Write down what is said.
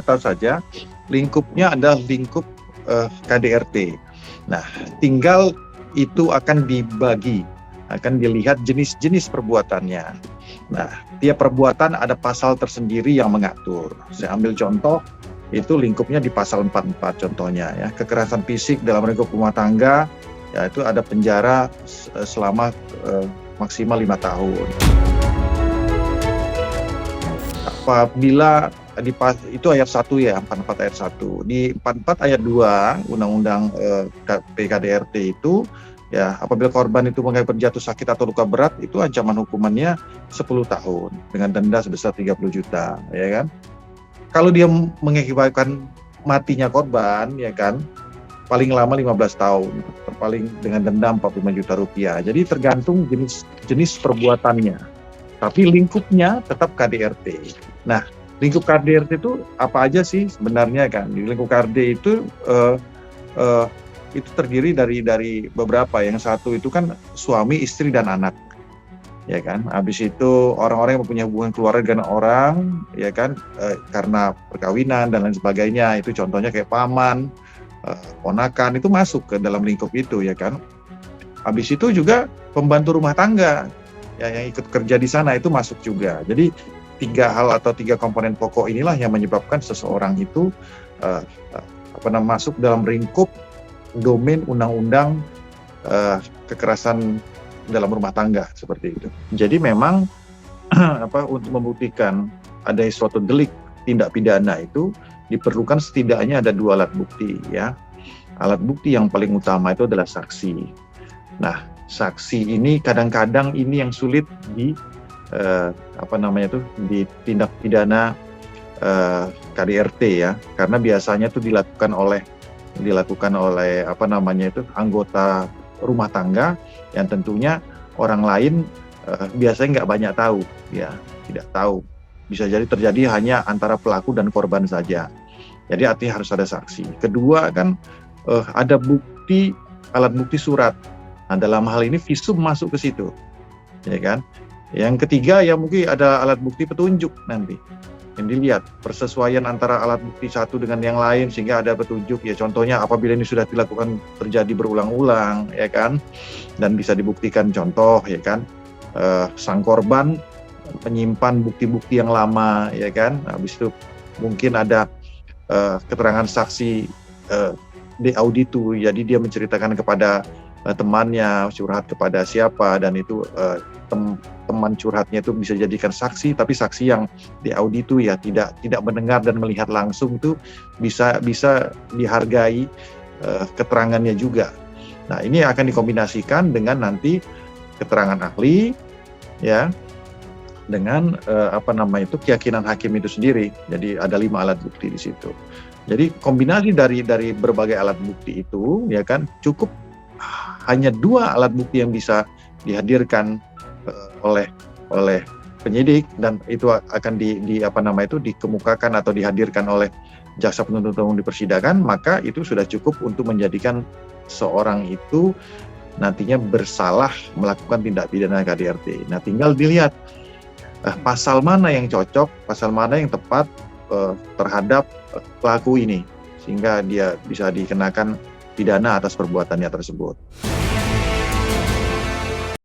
tahu saja lingkupnya adalah lingkup KDRT. Nah, tinggal itu akan dibagi, akan dilihat jenis-jenis perbuatannya. Nah, tiap perbuatan ada pasal tersendiri yang mengatur. Saya ambil contoh, itu lingkupnya di pasal 44 contohnya ya. Kekerasan fisik dalam lingkup rumah tangga, ya itu ada penjara selama maksimal 5 tahun. Apabila itu ayat 1 ya, 44 ayat 1. Di 44 ayat 2 Undang-Undang PKDRT itu ya, apabila korban itu mengalami jatuh sakit atau luka berat, itu ancaman hukumannya 10 tahun dengan denda sebesar 30 juta, ya kan. Kalau dia mengakibatkan matinya korban, ya kan, paling lama 15 tahun, terpaling dengan denda 45 juta rupiah. Jadi tergantung jenis perbuatannya. Tapi lingkupnya tetap KDRT. Nah, lingkup KDRT itu apa aja sih sebenarnya kan? Di lingkup KDRT itu terdiri dari beberapa. Yang satu itu kan suami, istri, dan anak, ya kan. Habis itu orang-orang yang mempunyai hubungan keluarga dengan orang, ya kan, karena perkawinan dan lain sebagainya. Itu contohnya kayak paman, ponakan, itu masuk ke dalam lingkup itu, ya kan. Habis itu juga pembantu rumah tangga ya, yang ikut kerja di sana itu masuk juga. Jadi 3 hal atau 3 komponen pokok inilah yang menyebabkan seseorang itu masuk dalam lingkup domain undang-undang kekerasan dalam rumah tangga seperti itu. Jadi memang untuk membuktikan ada suatu delik tindak pidana itu diperlukan setidaknya ada 2 alat bukti ya. Alat bukti yang paling utama itu adalah saksi. Nah, saksi ini kadang-kadang ini yang sulit di tindak pidana KDRT ya, karena biasanya itu dilakukan oleh anggota rumah tangga yang tentunya orang lain biasanya nggak banyak tahu ya, tidak tahu. Bisa jadi terjadi hanya antara pelaku dan korban saja. Jadi artinya harus ada saksi. Kedua kan ada alat bukti surat. Nah, dalam hal ini visum masuk ke situ, ya kan. Yang ketiga ya mungkin ada alat bukti petunjuk nanti yang dilihat persesuaian antara alat bukti satu dengan yang lain sehingga ada petunjuk ya. Contohnya apabila ini sudah dilakukan terjadi berulang-ulang, ya kan, dan bisa dibuktikan, contoh ya kan, sang korban menyimpan bukti-bukti yang lama, ya kan. Habis itu mungkin ada keterangan saksi de auditu, jadi dia menceritakan kepada temannya, curhat kepada siapa, dan itu teman curhatnya itu bisa jadikan saksi, tapi saksi yang di auditu ya, tidak mendengar dan melihat langsung, itu bisa dihargai keterangannya juga. Nah, ini akan dikombinasikan dengan nanti keterangan ahli ya, dengan keyakinan hakim itu sendiri. Jadi ada 5 alat bukti di situ. Jadi kombinasi dari berbagai alat bukti itu ya kan, cukup hanya 2 alat bukti yang bisa dihadirkan oleh penyidik, dan itu akan dikemukakan atau dihadirkan oleh jaksa penuntut umum di persidangan, maka itu sudah cukup untuk menjadikan seorang itu nantinya bersalah melakukan tindak pidana KDRT. Nah, tinggal dilihat pasal mana yang cocok, pasal mana yang tepat terhadap pelaku ini, sehingga dia bisa dikenakan pidana atas perbuatannya tersebut.